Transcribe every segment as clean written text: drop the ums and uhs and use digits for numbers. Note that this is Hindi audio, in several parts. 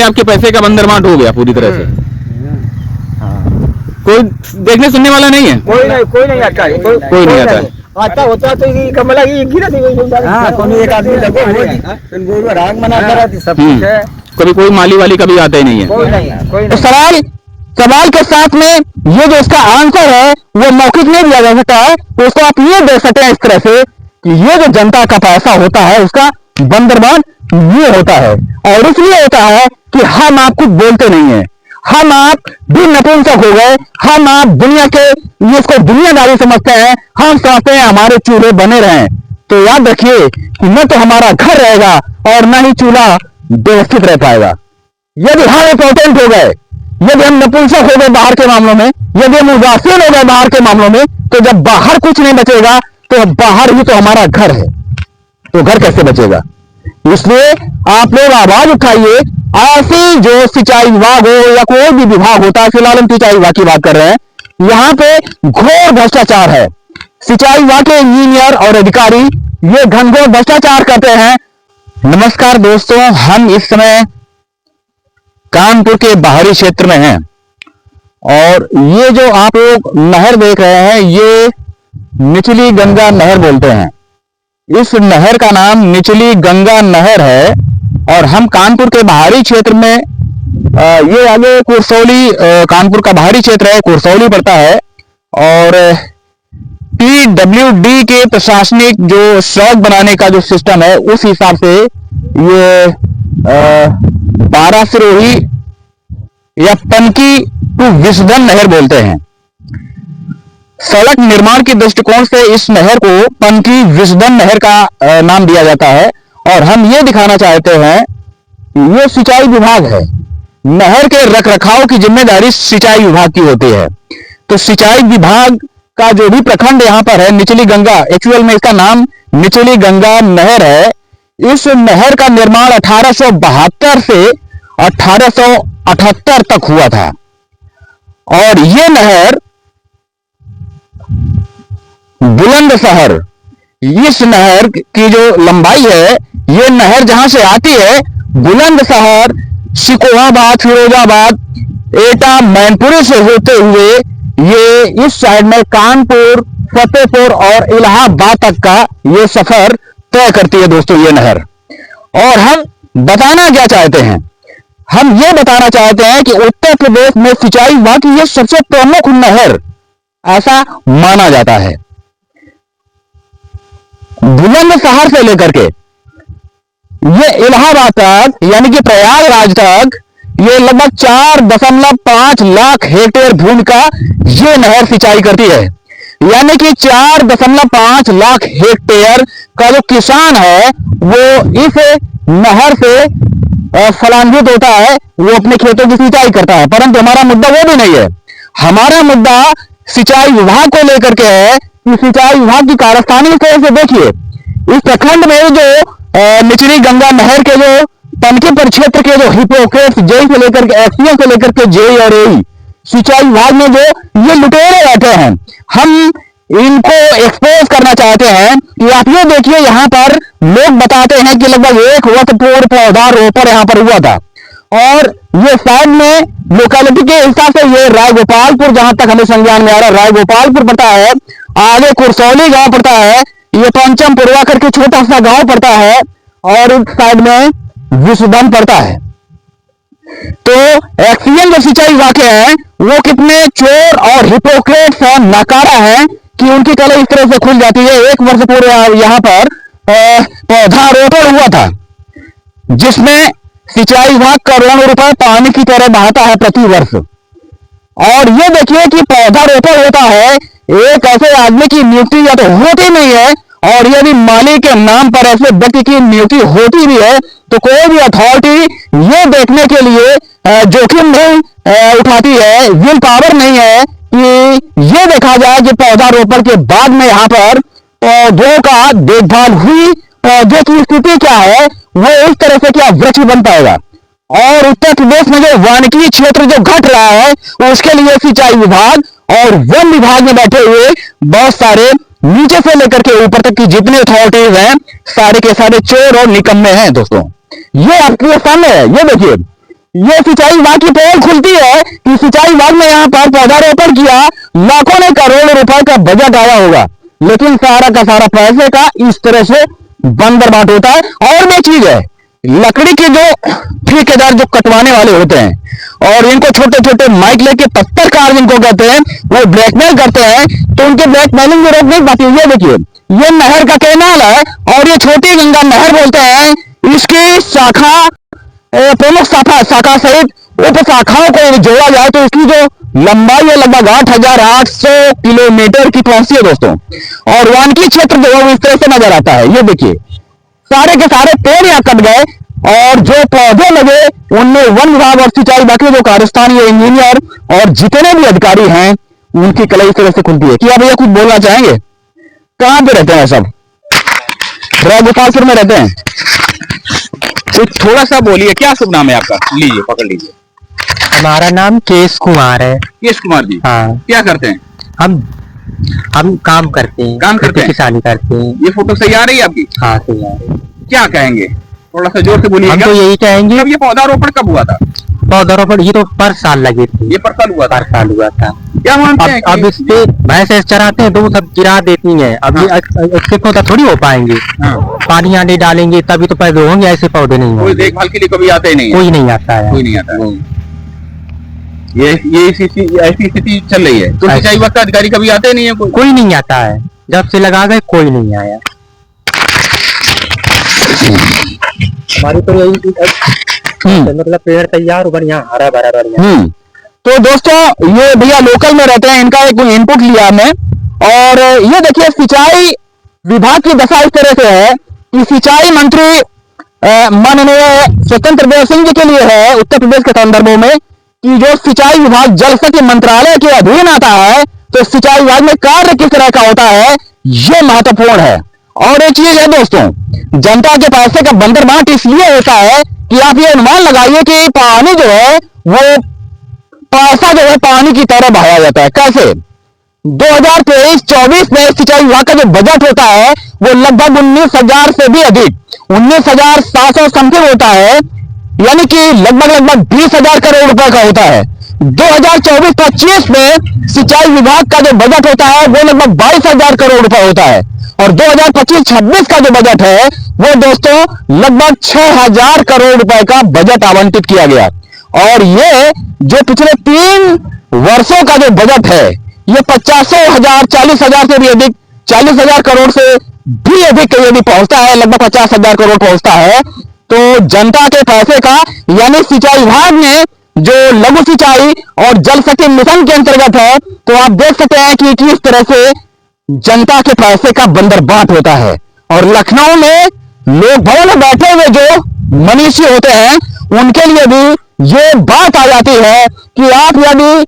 पहले आपके पैसे का बंदरबांट हो गया पूरी तरह से। कोई देखने सुनने वाला नहीं है, कोई नहीं आता है, कोई नहीं आता है। आता होता तो ये कमला की गिरा थी कोई एक आदमी लगे हुए राग मना करा थी सब कुछ है। कभी कोई माली वाली कभी आता ही नहीं है। कोई तो सवाल के साथ में ये जो इसका आंसर है वो मौखिक नहीं दिया जा सकता है, तो उसको आप ये दे सकते हैं इस तरह से कि ये जो जनता का पैसा होता है उसका बंदरबांट ये होता है, और इसलिए होता है कि हम आप कुछ बोलते नहीं है, हम आप भी नपुंसक हो गए, हम आप दुनिया के इसको दुनियादारी समझते हैं, हम चाहते हैं हमारे चूल्हे बने रहें। तो याद रखिए कि न तो हमारा घर रहेगा और न ही चूल्हा व्यवस्थित रह पाएगा। यदि हम इंपॉर्टेंट हो गए, यदि हम नपुंसक हो गए बाहर के मामलों में, यदि हम उदासीन हो गए बाहर के मामलों में, तो जब बाहर कुछ नहीं बचेगा तो बाहर ही तो हमारा घर है, तो घर कैसे बचेगा। इसलिए आप लोग आवाज उठाइए, ऐसी जो सिंचाई विभाग हो या कोई भी विभाग होता है, फिलहाल हम सिंचाई विभाग की बात कर रहे हैं, यहाँ पे घोर भ्रष्टाचार है। सिंचाई विभाग के इंजीनियर और अधिकारी ये घनघोर भ्रष्टाचार करते हैं। नमस्कार दोस्तों, हम इस समय कानपुर के बाहरी क्षेत्र में हैं और ये जो आप लोग नहर देख रहे हैं ये निचली गंगा नहर बोलते हैं। इस नहर का नाम निचली गंगा नहर है और हम कानपुर के बाहरी क्षेत्र में ये आगे कुरसौली, कानपुर का बाहरी क्षेत्र है, कुरसौली पड़ता है, और PWD के प्रशासनिक जो सड़क बनाने का जो सिस्टम है उस हिसाब से ये 12 सिरोही या पनकी टू विसधन नहर बोलते हैं। सड़क निर्माण के दृष्टिकोण से इस नहर को पनकी विसधन नहर का नाम दिया जाता है, और हम ये दिखाना चाहते हैं ये सिंचाई विभाग है। नहर के रखरखाव की जिम्मेदारी सिंचाई विभाग की होती है। तो सिंचाई विभाग का जो भी प्रखंड यहाँ पर है निचली गंगा, एक्चुअल में इसका नाम निचली गंगा नहर है। इस नहर का निर्माण 1872 से 1878 तक हुआ था, और ये नहर बुलंदशहर, इस नहर की जो लंबाई है, ये नहर जहां से आती है बुलंदशहर, सिकोहाबाद, फिरोजाबाद, एटा, मैनपुरी से होते हुए ये इस साइड में कानपुर, फतेहपुर और इलाहाबाद तक का ये सफर तय करती है दोस्तों ये नहर। और हम बताना क्या चाहते हैं, हम ये बताना चाहते हैं कि उत्तर प्रदेश में सिंचाई विभाग की ये सबसे प्रमुख नहर ऐसा माना जाता है। बुलंदशहर से लेकर के ये इलाहाबाद तक यानी कि प्रयागराज तक ये लगभग 4.5 लाख हेक्टेयर भूमि का ये नहर सिंचाई करती है। यानी कि 4.5 लाख हेक्टेयर का जो किसान है वो इस नहर से फलान्वित होता है, वो अपने खेतों की सिंचाई करता है। परंतु हमारा मुद्दा वो भी नहीं है, हमारा मुद्दा सिंचाई विभाग को लेकर के है कि सिंचाई विभाग की कार्यस्थानी इस तरह से देखिए। इस प्रखंड में जो निचली गंगा नहर के जो पनकी परिक्षेत्र के जो हिपोक्रेट्स जेई से लेकर के एक्सियन से लेकर के जेई और एई सिंचाई विभाग में जो ये लुटेरे बैठे हैं, हम इनको एक्सपोज करना चाहते हैं कि आप ये देखिए यहाँ पर लोग बताते हैं कि लगभग 1 वर्ष पूर्व पौधा रोपण यहाँ पर हुआ था, और ये साइड में लोकेलिटी के हिसाब से ये रायगोपालपुर, जहां तक हमें संज्ञान में आ रहा है रायगोपालपुर पड़ता है, आगे कुरसौली गांव पड़ता है, ये पंचमपुरवा करके छोटा सा गांव पड़ता है, और इस साइड में विसधन पड़ता है। तो एक्सियन जो सिंचाई विभाग हैं वो कितने चोर और हिपोक्रेट्स हैं, नकारा है कि उनकी कला इस तरह से खुल जाती है। 1 वर्ष पूर्व यहाँ पर पौधारोपण हुआ था जिसमें सिंचाई विभाग करोड़ों रुपए पानी की तरह बहाता है प्रति वर्ष। और ये देखिए कि पौधारोपण होता है, एक ऐसे आदमी की नियुक्ति या तो होती नहीं है, और यदि मालिक के नाम पर ऐसे व्यक्ति की नियुक्ति होती भी है तो कोई भी अथॉरिटी ये देखने के लिए जोखिम नहीं उठाती है, विल पावर नहीं है कि ये देखा जाए कि पौधारोपण के बाद में यहाँ पर पौधों का देखभाल हुई, पौधे की स्थिति क्या है, वो इस तरह से क्या वृक्ष बन पाएगा। और उत्तर प्रदेश में जो वानिकी क्षेत्र जो घट रहा है उसके लिए सिंचाई विभाग और वन विभाग में बैठे हुए बहुत सारे नीचे से लेकर के ऊपर तक की जितने अथॉरिटीज हैं सारे के सारे चोर और निकम्मे हैं। दोस्तों ये आपके सामने है, ये देखिए ये सिंचाई विभाग की पोल खुलती है कि सिंचाई विभाग ने यहाँ पर पौधारोपण किया, लाखों ने करोड़ों रुपए का बजट आया होगा, लेकिन सारा का सारा पैसे का इस तरह से बंदरबाट होता है। और भी चीज है, लकड़ी के जो ठेकेदार जो कटवाने वाले होते हैं और इनको छोटे छोटे माइक लेके पत्थरकार जिनको कहते हैं, वो ब्लैकमेल करते हैं, तो उनके ब्लैकमेलिंग में रोक नहीं पाती। ये देखिए, ये नहर का कैनाल है और ये छोटी गंगा नहर बोलते हैं। इसकी शाखा प्रमुख शाखा सहित उप शाखाओं को जोड़ा जाए तो इसकी जो लंबाई है लगभग 8,800 किलोमीटर की पहुंचती है दोस्तों। और वानिकी क्षेत्र जो है वो इस तरह से नजर आता है। ये देखिए, सारे के सारे पेड़ यहाँ कट गए और जो पौधे लगे उनमें वन विभाग और सिंचाई बाकी जो कार्यस्थानीय इंजीनियर और जितने भी अधिकारी हैं उनकी कला इस तरह से खुलती है। क्या भैया कुछ बोलना चाहेंगे? कहां पे रहते हैं सब? गोपालपुर में रहते हैं। तो थोड़ा सा बोलिए, क्या शुभ नाम है आपका? लीजिए, पकड़ लीजिए। हमारा नाम केश कुमार है। केश कुमार जी, हाँ। क्या करते हैं? हम काम करते हैं। काम करते हैं, किसानी करते हैं। ये फोटो सही आ रही है आपकी? हाँ सही आ रही है। क्या कहेंगे, थोड़ा सा जोर से बोलिए। हम तो यही कहेंगे, अब ये पौधारोपण कब हुआ था? पौधारोपण ये तो पर साल लगे थे। ये पर साल हुआ था? पर साल हुआ था। क्या मानते हैं? अब इस पे भैंस चराते हैं तो वो सब गिरा देती हैं। अब इससे पौधा थोड़ी हो पाएंगे। पानी आने डालेंगे तभी तो पैदा होंगे, ऐसे पौधे नहीं कोई होंगे। देखभाल के लिए कभी आते ही नहीं है? कोई नहीं आता है। कोई नहीं आता है। ये ऐसी स्थिति चल रही है तो सिंचाई विभाग का अधिकारी कभी आते नहीं है? कोई नहीं आता है, जब से लगा गए कोई नहीं आया। हमारी तो यही मतलब पेड़ तैयार हो, बढ़िया हरा भरा बढ़िया। तो दोस्तों, ये भैया लोकल में रहते हैं, इनका एक इनपुट लिया हमने। और ये देखिए, सिंचाई विभाग की दशा इस तरह से है कि सिंचाई मंत्री माननीय स्वतंत्र देव सिंह जी के लिए है उत्तर प्रदेश के संदर्भों में कि जो सिंचाई विभाग जल शक्ति मंत्रालय के अधीन आता है, तो सिंचाई विभाग में कार्य किस तरह का होता है, ये महत्वपूर्ण है। और एक चीज है दोस्तों, जनता के पैसे का बंदरबाट इसलिए होता है कि आप ये अनुमान लगाइए कि पानी जो है वो पैसा जो है पानी की तरह बहाया जाता है। कैसे? 2023-24 में सिंचाई विभाग का जो बजट होता है वो लगभग 19,000 से भी अधिक 19,700 समथिंग होता है, यानी कि लगभग 20,000 करोड़ रुपए का होता है। 2024-25 में सिंचाई विभाग का जो बजट होता है वो लगभग 22,000 करोड़ रुपए होता है। और 2025-26 का जो बजट है वो दोस्तों लगभग 6,000 करोड़ रुपए का बजट आवंटित किया गया। और ये जो पिछले 3 वर्षों का जो बजट है ये 50,000 40,000 से भी अधिक 40,000 करोड़ से भी अधिक यदि पहुंचता है, लगभग 50,000 करोड़ पहुंचता है। तो जनता के पैसे का, यानी सिंचाई विभाग ने जो लघु सिंचाई और जल शक्ति मिशन के अंतर्गत है, तो आप देख सकते हैं कि किस तरह से जनता के पैसे का बंदरबाट होता है। और लखनऊ में लोक भवन में बैठे हुए जो मनीषी होते हैं उनके लिए भी ये बात आ जाती है कि आप यदि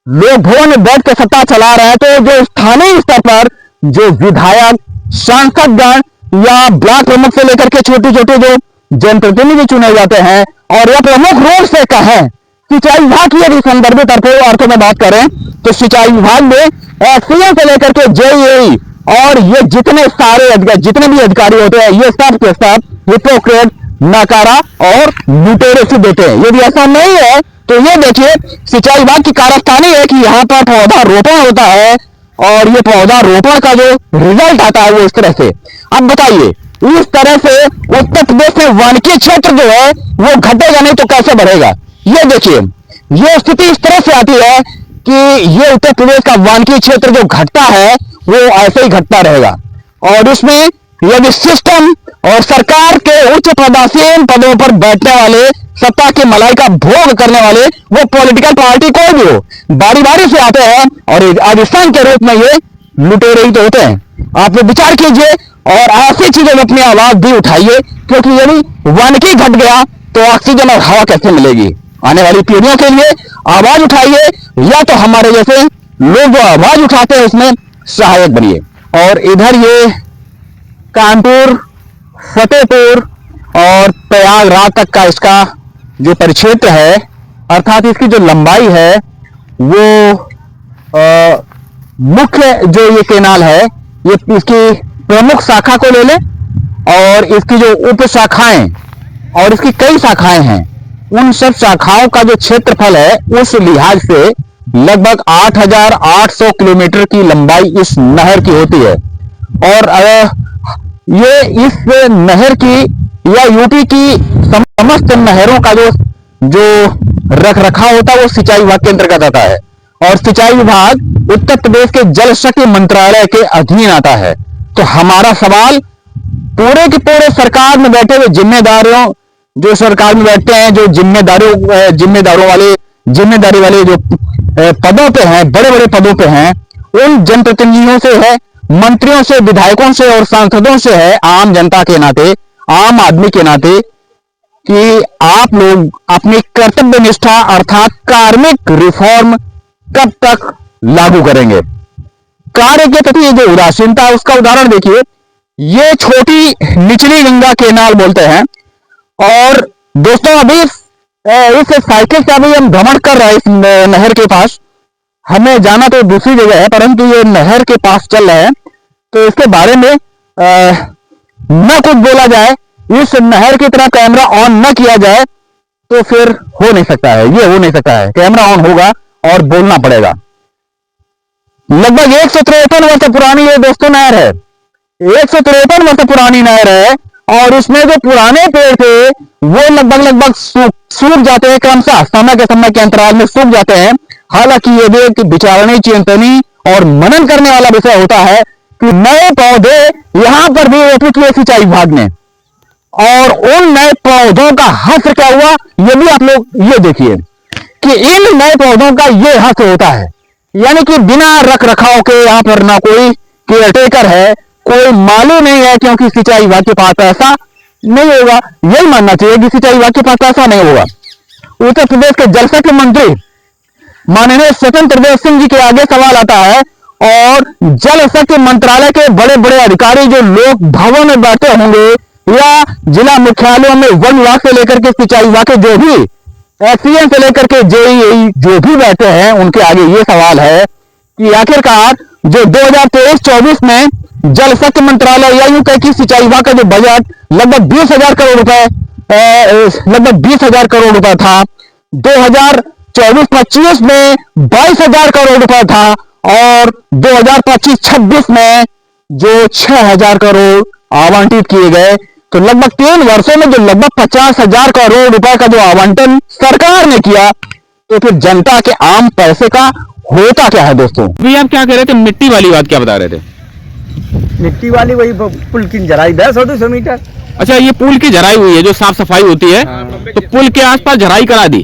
लोक भवन में बैठ के सत्ता चला रहे हैं तो जो स्थानीय स्तर पर जो विधायक, सांसदगण या ब्लॉक प्रमुख से लेकर के छोटे छोटे जो जनप्रतिनिधि चुने जाते हैं, और यह प्रमुख रूप से कहें सिंचाई विभाग की यदि संदर्भित अर्थों में बात करें तो सिंचाई विभाग में एक्सीएम से लेकर के जेईई और ये जितने सारे जितने भी अधिकारी होते हैं ये सब के सब हिपोक्रेट, नकारा और लुटेरे से देते हैं। यदि ऐसा नहीं है तो ये देखिए, सिंचाई विभाग की कार्यस्थानी है कि यहाँ पर पौधा रोपण होता है और ये पौधा रोपण का जो रिजल्ट आता है वो इस तरह से। अब बताइए, इस तरह से उत्तर प्रदेश में वानिकी क्षेत्र जो है वो घटेगा नहीं तो कैसे बढ़ेगा? ये देखिए, ये स्थिति इस तरह से आती है कि ये उत्तर प्रदेश का वानिकी क्षेत्र जो घटता है वो ऐसे ही घटता रहेगा। और उसमें यदि सिस्टम और सरकार के उच्च पदासीन पदों पर बैठने वाले, सत्ता की मलाई का भोग करने वाले वो पॉलिटिकल पार्टी कोई भी हो, बारी बारी से आते हैं और अधिसंघ के रूप में ये लुटेरे ही तो होते हैं। आप विचार कीजिए और ऐसी चीजों में अपनी आवाज भी उठाइए, क्योंकि यदि वानिकी घट गया तो ऑक्सीजन और हवा कैसे मिलेगी? आने वाली पीढ़ियों के लिए आवाज उठाइए, या तो हमारे जैसे लोग जो आवाज उठाते हैं उसमें सहायक बनिए। और इधर ये कानपुर, फतेहपुर और प्रयागराज तक का इसका जो परिक्षेत्र है, अर्थात इसकी जो लंबाई है वो मुख्य जो ये केनाल है ये इसकी प्रमुख शाखा को ले लें और इसकी जो उप शाखाएं और इसकी कई शाखाएं हैं उन सब शाखाओं का जो क्षेत्रफल है उस लिहाज से लगभग 8,800 किलोमीटर की लंबाई इस नहर की होती है। और ये इस नहर की या यूपी की समस्त नहरों का जो रख रखाव होता है वो सिंचाई विभाग के अंतर्गत आता है। और सिंचाई विभाग उत्तर प्रदेश के जल शक्ति मंत्रालय के अधीन आता है। तो हमारा सवाल पूरे के पूरे सरकार में बैठे हुए जिम्मेदारों, जो सरकार में बैठते हैं, जो जिम्मेदारी वाले जो पदों पे हैं, बड़े बड़े पदों पे हैं, उन जनप्रतिनिधियों से है, मंत्रियों से, विधायकों से और सांसदों से है, आम जनता के नाते, आम आदमी के नाते, कि आप लोग अपनी कर्तव्य निष्ठा अर्थात कार्मिक रिफॉर्म कब तक लागू करेंगे। कार्य के प्रति ये जो उदासीनता है उसका उदाहरण देखिए। ये छोटी निचली गंगा केनाल बोलते हैं। और दोस्तों अभी इस साइकिल से अभी हम भ्रमण कर रहे हैं इस नहर के पास। हमें जाना तो दूसरी जगह है, परंतु ये नहर के पास चल रहे हैं। तो इसके बारे में न कुछ बोला जाए, इस नहर की तरह कैमरा ऑन न किया जाए तो फिर हो नहीं सकता है, ये हो नहीं सकता है। कैमरा ऑन होगा और बोलना पड़ेगा। लगभग 153 वर्ष पुरानी ये दोस्तों नहर है, 153 वर्ष पुरानी नहर है। और इसमें जो पुराने पेड़ थे वो लगभग सूख जाते हैं, क्रमशः समय के अंतराल में सूख जाते हैं। हालांकि ये भी एक विचारणीय, चिंतनीय और मनन करने वाला विषय होता है कि नए पौधे यहां पर भी रोपित हुए सिंचाई विभाग ने। और उन नए पौधों का हश्र क्या हुआ ये भी आप लोग ये देखिए कि इन नए पौधों का ये हश्र होता है। यानी कि बिना रख रखाव के यहाँ पर ना कोई केयरटेकर है, कोई माली नहीं है, क्योंकि सिंचाई विभाग के पास ऐसा नहीं होगा। यही मानना चाहिए कि सिंचाई विभाग के पास ऐसा नहीं होगा। उत्तर प्रदेश के जल शक्ति मंत्री माननीय स्वतंत्र देव सिंह जी के आगे सवाल आता है और जल शक्ति मंत्रालय के बड़े बड़े अधिकारी जो लोग भवन में बैठे होंगे या जिला मुख्यालयों में वन विभाग से लेकर के सिंचाई विभाग के जो भी एसडीएम से लेकर के जेईई जो भी बैठे हैं, उनके आगे ये सवाल है कि आखिरकार जो 2023-24 में जल शक्ति मंत्रालय या यूं कह कि सिंचाई विभाग का जो बजट लगभग 20,000 करोड़ रुपए था, 2024-25 में 22,000 करोड़ रुपए था और 2025-26 में जो 6,000 करोड़ आवंटित किए गए। तो लगभग 3 वर्षों में जो लगभग 50,000 करोड़ रुपए का जो आवंटन सरकार ने किया, तो फिर जनता के आम पैसे का होता क्या है दोस्तों। भी आप क्या कह रहे थे, मिट्टी वाली बात क्या बता रहे थे? मिट्टी वाली वही पुल की जराई 100-200 मीटर। अच्छा, ये पुल की झराई हुई है जो साफ सफाई होती है, तो पुल के आसपास झराई करा दी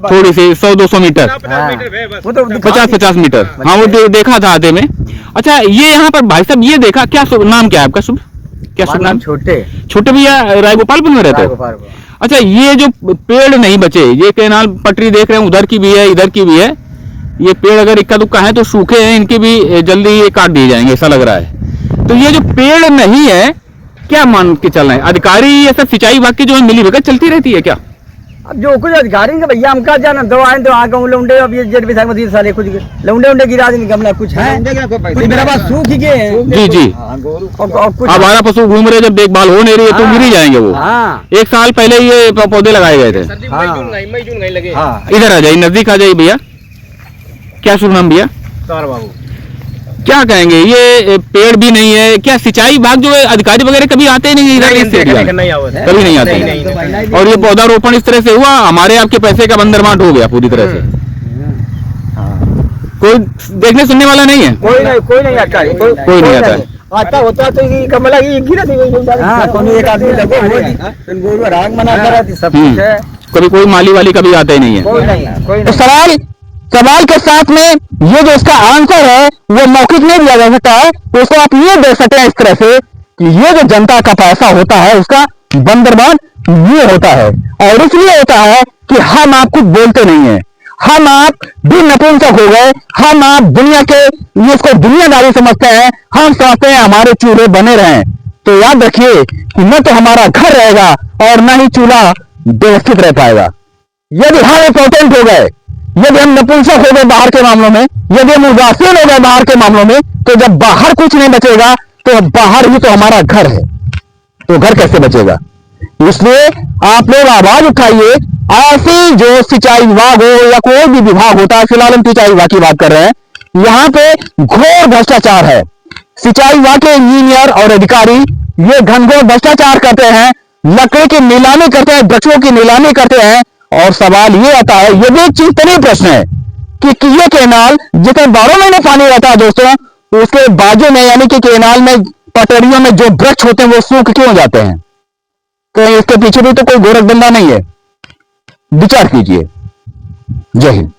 थोड़ी सी 100-200 मीटर, 50-50 मीटर। हाँ वो देखा था आते में। अच्छा, ये यहाँ पर भाई साहब ये देखा, क्या नाम क्या है आपका? शुभ क्या शुभ नाम? छोटे भैया रायगोपालपुर में रहते हैं। अच्छा, ये जो पेड़ नहीं बचे, ये कैनाल पटरी देख रहे हैं, उधर की भी है इधर की भी है। ये पेड़ अगर इक्का दुक्का है तो सूखे हैं, इनके भी जल्दी ये काट दिए जाएंगे ऐसा लग रहा है। तो ये जो पेड़ नहीं है, क्या मान के चल रहे हैं अधिकारी? ये सब सिंचाई विभाग की जो मिली भगत चलती रहती है क्या? अब जो कुछ अधिकारी भैया हम कहा जाना दो आए तो आगे लौंडे, अब ये जेड विधायक मदीर साले कुछ लौंडे गिरा देंगे, गमला कुछ है कुछ मेरा बात सूख ही गए हैं। जी जी, आवारा पशु घूम रहे, जब देखभाल हो नहीं रही है तो गिर ही जाएंगे वो। 1 साल पहले ये पौधे लगाए गए थे। मई जून लगे। इधर आ जाइए, नजदीक आ जाइए भैया। क्या शुभ नाम भैया? बाबू। क्या कहेंगे, ये पेड़ भी नहीं है क्या? सिंचाई विभाग जो अधिकारी वगैरह कभी आते ही नहीं इधर, कभी नहीं आते। और ये पौधारोपण इस तरह से हुआ, हमारे आपके पैसे का बंदरबांट हो गया पूरी तरह से। कोई देखने सुनने वाला नहीं है, कोई नहीं आता है, कोई नहीं आता है। आता होता तो ये कमला की गिरा दी कोई एक आदमी लगो राग मना करा थी, सब कुछ है। कभी कोई माली वाली कभी आता ही नहीं है। कोई तो सवाल के साथ में ये जो इसका आंसर है वो मौखिक नहीं दिया जा सकता है। तो उसको आप ये दे सकते हैं इस तरह से कि ये जो जनता का पैसा होता है उसका बंदरबांट ये होता है। और इसलिए होता है कि हम आप कुछ बोलते नहीं है, हम आप भी नपुंसक हो गए, हम आप दुनिया के इसको दुनियादारी समझते हैं, हम समझते हैं हमारे चूल्हे बने रहें। तो याद रखिए कि न तो हमारा घर रहेगा और न ही चूल्हा व्यवस्थित रह पाएगा। यदि हम इम्पोर्टेंट हो गए, यदि हम नपुंसक हो गए बाहर के मामलों में, यदि हम उदासीन हो गए बाहर के मामलों में, तो जब बाहर कुछ नहीं बचेगा तो बाहर ही तो हमारा घर है, तो घर कैसे बचेगा? इसलिए आप लोग आवाज उठाइए ऐसी जो सिंचाई विभाग हो या कोई भी विभाग होता है, फिलहाल हम सिंचाई विभाग की बात कर रहे हैं, यहां पे घोर भ्रष्टाचार है। सिंचाई विभाग के इंजीनियर और अधिकारी ये घनघोर भ्रष्टाचार करते हैं, लकड़ी की नीलामी करते हैं, वृक्षों की नीलामी करते हैं। और सवाल ये आता है, ये भी एक चिंतनीय प्रश्न है कि ये केनाल जितने 12 महीने पानी रहता है दोस्तों, उसके बाजू में यानी कि केनाल में पटरियों में जो वृक्ष होते हैं वो सूख क्यों जाते हैं? कहीं इसके पीछे भी तो कोई गोरखधंधा नहीं है? विचार कीजिए। जय हिंद।